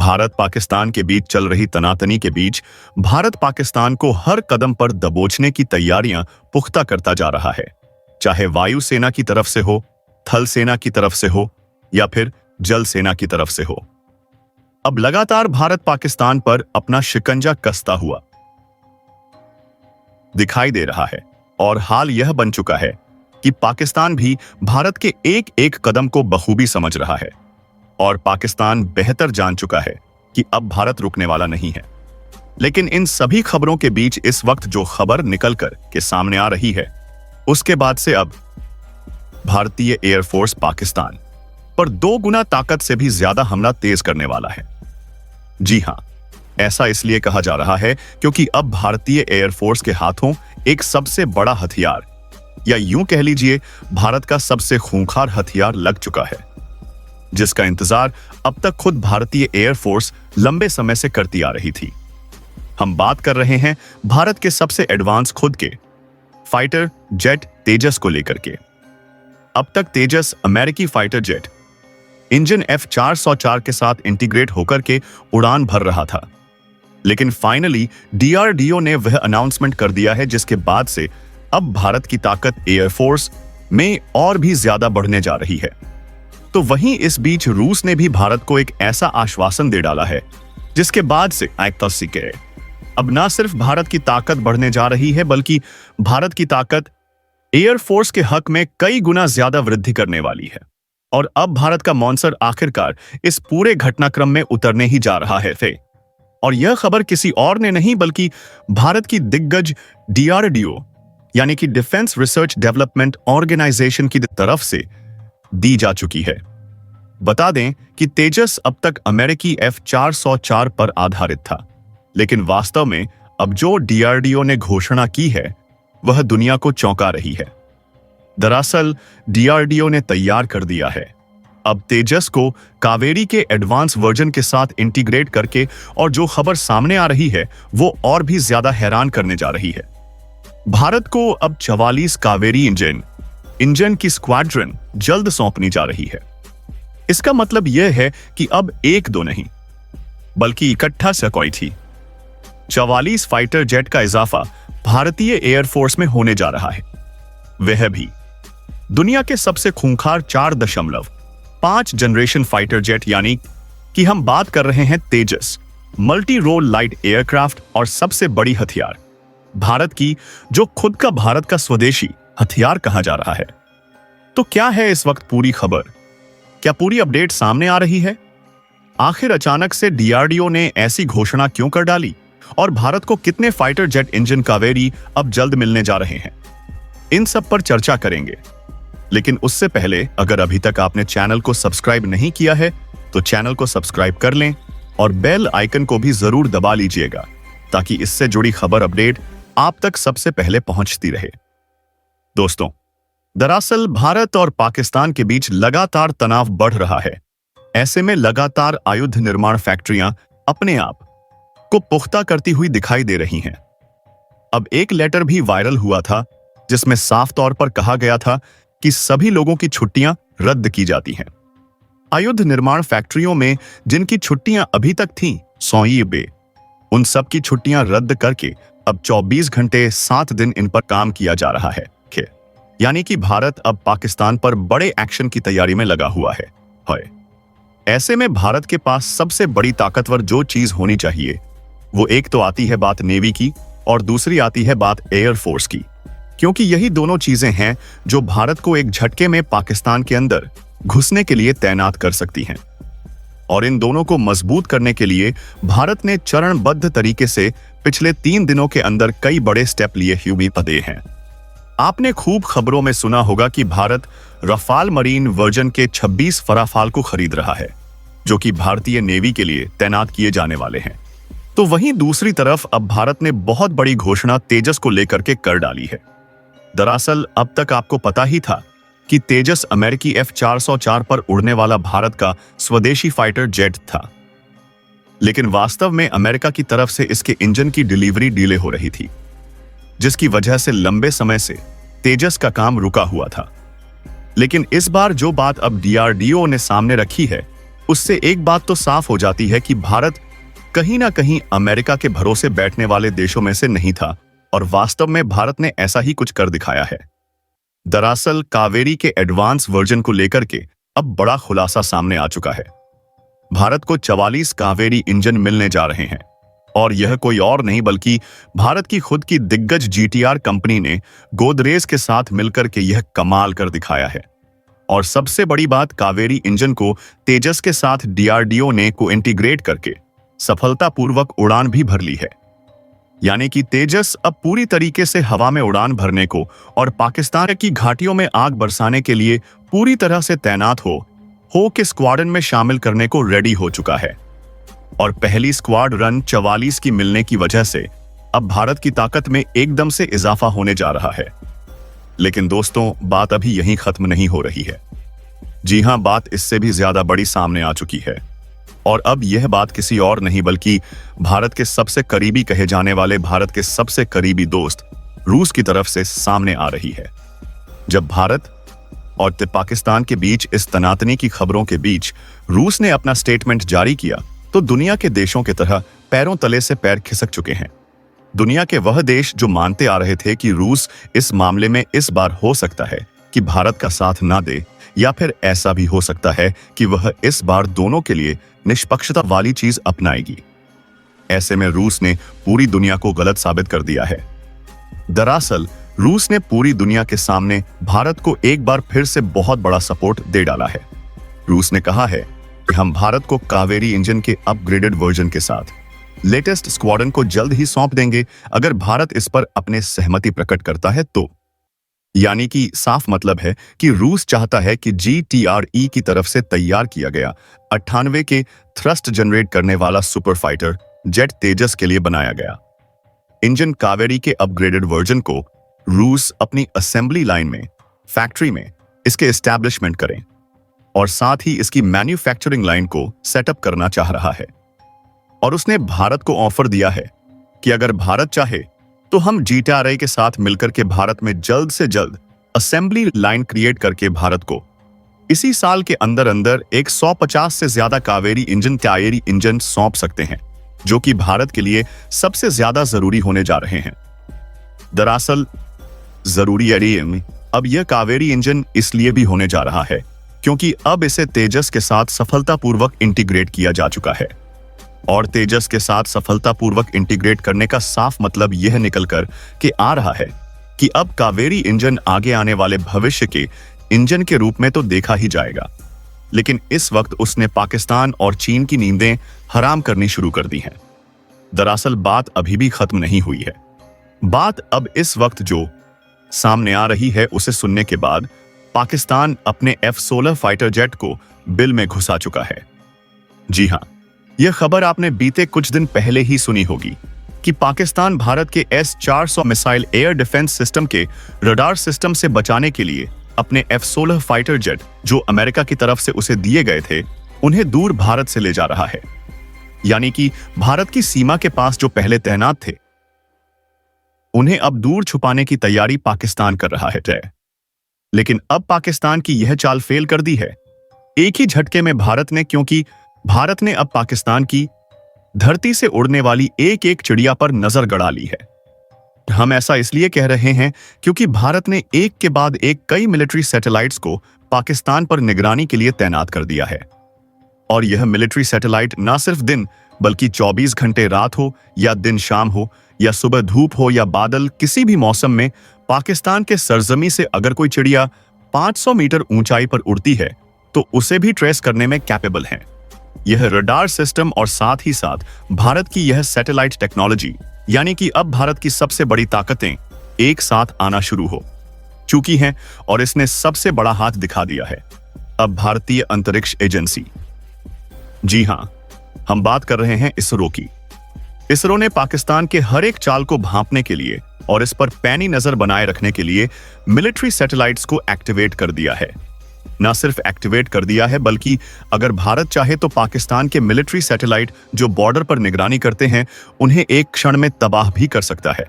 भारत पाकिस्तान के बीच चल रही तनातनी के बीच भारत पाकिस्तान को हर कदम पर दबोचने की तैयारियां पुख्ता करता जा रहा है, चाहे वायुसेना की तरफ से हो, थल सेना की तरफ से हो या फिर जल सेना की तरफ से हो। अब लगातार भारत पाकिस्तान पर अपना शिकंजा कसता हुआ दिखाई दे रहा है और हाल यह बन चुका है कि पाकिस्तान भी भारत के एक एक कदम को बखूबी समझ रहा है और पाकिस्तान बेहतर जान चुका है कि अब भारत रुकने वाला नहीं है। लेकिन इन सभी खबरों के बीच इस वक्त जो खबर निकलकर के सामने आ रही है, उसके बाद से अब भारतीय एयरफोर्स पाकिस्तान पर 2 गुना ताकत से भी ज्यादा हमला तेज करने वाला है। जी हां, ऐसा इसलिए कहा जा रहा है क्योंकि अब भारतीय एयरफोर्स के हाथों एक सबसे बड़ा हथियार, या यूं कह लीजिए भारत का सबसे खूंखार हथियार लग चुका है, जिसका इंतजार अब तक खुद भारतीय एयरफोर्स लंबे समय से करती आ रही थी। हम बात कर रहे हैं भारत के सबसे एडवांस खुद के फाइटर जेट तेजस को लेकर के। अब तक तेजस अमेरिकी फाइटर जेट इंजन F404 के साथ इंटीग्रेट होकर के उड़ान भर रहा था, लेकिन फाइनली DRDO ने वह अनाउंसमेंट कर दिया है जिसके बाद से अब भारत की ताकत एयरफोर्स में और भी ज्यादा बढ़ने जा रही है। तो वहीं इस बीच रूस ने भी भारत को एक ऐसा आश्वासन दे डाला है जिसके बाद से अब ना सिर्फ भारत की ताकत बढ़ने जा रही है, बल्कि भारत की ताकत एयरफोर्स के हक में कई गुना ज्यादा वृद्धि करने वाली है। और अब भारत का मॉन्सर आखिरकार इस पूरे घटनाक्रम में उतरने ही जा रहा है। और यह खबर किसी और ने नहीं बल्कि भारत की दिग्गज DRDO यानी कि डिफेंस रिसर्च डेवलपमेंट ऑर्गेनाइजेशन की तरफ से दी जा चुकी है। बता दें कि तेजस अब तक अमेरिकी F404 पर आधारित था, लेकिन वास्तव में अब जो DRDO ने घोषणा की है वह दुनिया को चौंका रही है। दरअसल DRDO ने तैयार कर दिया है अब तेजस को कावेरी के एडवांस वर्जन के साथ इंटीग्रेट करके, और जो खबर सामने आ रही है वो और भी ज्यादा हैरान करने जा रही है। भारत को अब 44 कावेरी इंजन की स्क्वाड्रन जल्द सौंपनी जा रही है। इसका मतलब यह है कि अब 1-2 नहीं बल्कि इकट्ठा सकोई थी 44 फाइटर जेट का इजाफा भारतीय एयरफोर्स में होने जा रहा है, वह भी दुनिया के सबसे खूंखार 4.5 जनरेशन फाइटर जेट, यानी कि हम बात कर रहे हैं तेजस मल्टी रोल लाइट एयरक्राफ्ट और सबसे बड़ी हथियार भारत की, जो खुद का भारत का स्वदेशी हथियार कहा जा रहा है। तो क्या है इस वक्त पूरी खबर? क्या पूरी अपडेट सामने आ रही है? आखिर अचानक से DRDO ने ऐसी घोषणा क्यों कर डाली और भारत को कितने फाइटर जेट इंजन कावेरी अब जल्द मिलने जा रहे हैं? इन सब पर चर्चा करेंगे, लेकिन उससे पहले अगर अभी तक आपने चैनल को सब्सक्राइब नहीं किया है तो चैनल को सब्सक्राइब कर लें और बेल आइकन को भी जरूर दबा लीजिएगा ताकि इससे जुड़ी खबर अपडेट आप तक सबसे पहले पहुंचती रहे। दोस्तों, दरअसल भारत और पाकिस्तान के बीच लगातार तनाव बढ़ रहा है। ऐसे में लगातार आयुध निर्माण फैक्ट्रियां अपने आप को पुख्ता करती हुई दिखाई दे रही हैं। अब एक लेटर भी वायरल हुआ था जिसमें साफ तौर पर कहा गया था कि सभी लोगों की छुट्टियां रद्द की जाती हैं। आयुध निर्माण फैक्ट्रियों में जिनकी छुट्टियां अभी तक थीं, उन सब की छुट्टियां रद्द करके अब 24 घंटे 7 दिन इन पर काम किया जा रहा है। यानी कि भारत अब पाकिस्तान पर बड़े एक्शन की तैयारी में लगा हुआ है। ऐसे में भारत के पास सबसे बड़ी ताकतवर जो चीज होनी चाहिए वो एक तो आती है बात नेवी की और दूसरी आती है बात एयरफोर्स की, क्योंकि यही दोनों चीजें हैं जो भारत को एक झटके में पाकिस्तान के अंदर घुसने के लिए तैनात कर सकती हैं। और इन दोनों को मजबूत करने के लिए भारत ने चरणबद्ध तरीके से पिछले 3 दिनों के अंदर कई बड़े स्टेप लिए हुए हैं। आपने खूब खबरों में सुना होगा कि भारत रफाल मरीन वर्जन के 26 फराफाल को खरीद रहा है, जो कि भारतीय नेवी के लिए तैनात किए जाने वाले हैं। तो वहीं दूसरी तरफ अब भारत ने बहुत बड़ी घोषणा तेजस को लेकर के कर डाली है। दरअसल अब तक आपको पता ही था कि तेजस अमेरिकी F404 पर उड़ने वाला भारत का स्वदेशी फाइटर जेट था, लेकिन वास्तव में अमेरिका की तरफ से इसके इंजन की डिलीवरी डिले हो रही थी, जिसकी वजह से लंबे समय से तेजस का काम रुका हुआ था। लेकिन इस बार जो बात अब DRDO ने सामने रखी है उससे एक बात तो साफ हो जाती है कि भारत कहीं ना कहीं अमेरिका के भरोसे बैठने वाले देशों में से नहीं था, और वास्तव में भारत ने ऐसा ही कुछ कर दिखाया है। दरअसल कावेरी के एडवांस वर्जन को लेकर के अब बड़ा खुलासा सामने आ चुका है। भारत को 44 कावेरी इंजन मिलने जा रहे हैं, और यह कोई और नहीं बल्कि भारत की खुद की दिग्गज जीटीआर कंपनी ने गोदरेज के साथ मिलकर के यह कमाल कर दिखाया है। और सबसे बड़ी बात, कावेरी इंजन को तेजस के साथ डीआरडीओ ने को इंटीग्रेट करके सफलतापूर्वक उड़ान भी भर ली है। यानी कि तेजस अब पूरी तरीके से हवा में उड़ान भरने को और पाकिस्तान की घाटियों में आग बरसाने के लिए पूरी तरह से तैनात हो के स्क्वाड्रन में शामिल करने को रेडी हो चुका है। और पहली स्क्वाड रन 44 की मिलने की वजह से अब भारत की ताकत में एकदम से इजाफा होने जा रहा है। लेकिन दोस्तों, बात अभी यहीं खत्म नहीं हो रही है। जी हां, बात इससे भी ज्यादा बड़ी सामने आ चुकी है। और अब यह बात किसी और नहीं बल्कि भारत के सबसे करीबी कहे जाने वाले भारत के सबसे करीबी दोस्त रूस की तरफ से सामने आ रही है। जब भारत और पाकिस्तान के बीच इस तनातनी की खबरों के बीच रूस ने अपना स्टेटमेंट जारी किया, तो दुनिया के देशों की तरह पैरों तले से पैर खिसक चुके हैं। दुनिया के वह देश जो मानते आ रहे थे कि रूस इस मामले में इस बार हो सकता है कि भारत का साथ ना दे, या फिर ऐसा भी हो सकता है कि वह इस बार दोनों के लिए निष्पक्षता वाली चीज अपनाएगी। ऐसे में रूस ने पूरी दुनिया को गलत साबित कर दिया है। दरअसल रूस ने पूरी दुनिया के सामने भारत को एक बार फिर से बहुत बड़ा सपोर्ट दे डाला है। रूस ने कहा है कि हम भारत को कावेरी इंजन के अपग्रेडेड वर्जन के साथ लेटेस्ट स्क्वाड्रन को जल्द ही सौंप देंगे अगर भारत इस पर अपने सहमति प्रकट करता है तो। यानी कि साफ मतलब है कि रूस चाहता है कि जीटीआरई की तरफ से तैयार किया गया 98 के थ्रस्ट जनरेट करने वाला सुपर फाइटर जेट तेजस के लिए बनाया गया इंजन कावेरी के अपग्रेडेड वर्जन को रूस अपनी असेंबली लाइन में, फैक्ट्री में इसके एस्टैब्लिशमेंट करें, और साथ ही इसकी मैन्युफैक्चरिंग लाइन को सेटअप करना चाह रहा है। और उसने भारत को ऑफर दिया है कि अगर भारत चाहे तो हम जीटीआरई के साथ मिलकर के भारत में जल्द से जल्द असेंबली लाइन क्रिएट करके भारत को इसी साल के अंदर अंदर 150 से ज्यादा कावेरी इंजन सौंप सकते हैं, जो कि भारत के लिए सबसे ज्यादा जरूरी होने जा रहे हैं। दरअसल जरूरी अब यह कावेरी इंजन इसलिए भी होने जा रहा है क्योंकि अब इसे तेजस के साथ सफलतापूर्वक इंटीग्रेट किया जा चुका है। और तेजस के साथ सफलतापूर्वक इंटीग्रेट करने का साफ मतलब यह निकलकर के आ रहा है कि अब कावेरी इंजन आगे आने वाले भविष्य के इंजन के रूप में तो देखा ही जाएगा, लेकिन इस वक्त उसने पाकिस्तान और चीन की नींदें हराम करनी शुरू कर दी हैं। दरअसल बात अभी भी खत्म नहीं हुई है। बात अब इस वक्त जो सामने आ रही है उसे सुनने के बाद पाकिस्तान अपने F-16 फाइटर जेट को बिल में घुसा चुका है। जी हां, यह खबर आपने बीते कुछ दिन पहले ही सुनी होगी कि पाकिस्तान भारत के S-400 missile air defence system के रडार सिस्टम से बचाने के लिए अपने F-16 फाइटर जेट जो अमेरिका की तरफ से उसे दिए गए थे, उन्हें दूर भारत से ले जा रहा है। यानी कि भारत की सीमा के पास जो पहले तैनात थे, उन्हें अब दूर छुपाने की तैयारी पाकिस्तान कर रहा है। लेकिन अब पाकिस्तान की यह चाल फेल कर दी है एक ही झटके में भारत ने, क्योंकि भारत ने अब पाकिस्तान की धरती से उड़ने वाली एक एक चिड़िया पर नजर गड़ा ली है। हम ऐसा इसलिए कह रहे हैं क्योंकि भारत ने एक के बाद एक कई मिलिट्री सैटेलाइट्स को पाकिस्तान पर निगरानी के लिए तैनात कर दिया है। और यह मिलिट्री सैटेलाइट न सिर्फ दिन बल्कि 24 घंटे रात हो या दिन शाम हो या सुबह धूप हो या बादल, किसी भी मौसम में पाकिस्तान के सरजमी से अगर कोई चिड़िया 500 मीटर ऊंचाई पर उड़ती है तो उसे भी ट्रेस करने में कैपेबल हैं। यह रडार सिस्टम और साथ ही साथ भारत की यह सैटेलाइट टेक्नोलॉजी, यानी कि अब भारत की सबसे बड़ी ताकतें एक साथ आना शुरू हो चुकी हैं और इसने सबसे बड़ा हाथ दिखा दिया है अब भारतीय अंतरिक्ष एजेंसी। जी हां, हम बात कर रहे हैं इसरो की। इसरो ने पाकिस्तान के हर एक चाल को भांपने के लिए और इस पर पैनी नजर बनाए रखने के लिए मिलिट्री सैटेलाइट्स को एक्टिवेट कर दिया है। न सिर्फ एक्टिवेट कर दिया है बल्कि अगर भारत चाहे तो पाकिस्तान के मिलिट्री सैटेलाइट जो बॉर्डर पर निगरानी करते हैं उन्हें एक क्षण में तबाह भी कर सकता है,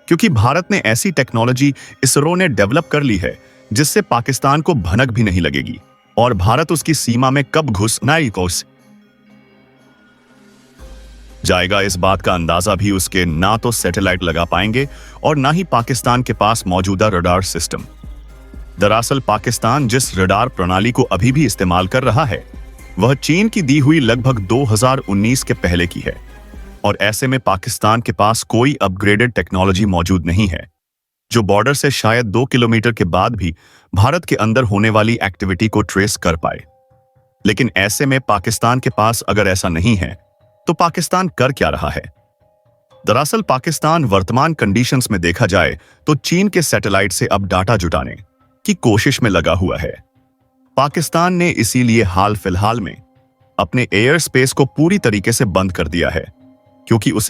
क्योंकि भारत ने ऐसी टेक्नोलॉजी इसरो ने डेवलप कर ली है जिससे पाकिस्तान को भनक भी नहीं लगेगी। और भारत उसकी सीमा में कब घुस जाएगा, इस बात का अंदाजा भी उसके ना तो सैटेलाइट लगा पाएंगे और ना ही पाकिस्तान के पास मौजूदा रडार सिस्टम। दरअसल पाकिस्तान जिस रडार प्रणाली को अभी भी इस्तेमाल कर रहा है वह चीन की दी हुई लगभग 2019 के पहले की है, और ऐसे में पाकिस्तान के पास कोई अपग्रेडेड टेक्नोलॉजी मौजूद नहीं है जो बॉर्डर से शायद 2 किलोमीटर के बाद भी भारत के अंदर होने वाली एक्टिविटी को ट्रेस कर पाए। लेकिन ऐसे में पाकिस्तान के पास अगर ऐसा नहीं है तो पाकिस्तान कर क्या रहा है? दरअसल पाकिस्तान वर्तमान कंडीशंस में देखा जाए तो चीन के सैटेलाइट से अब डाटा जुटाने की कोशिश में लगा हुआ है। पाकिस्तान ने इसीलिए हाल फिलहाल में अपने एयर स्पेस को पूरी तरीके से बंद कर दिया है, क्योंकि उसे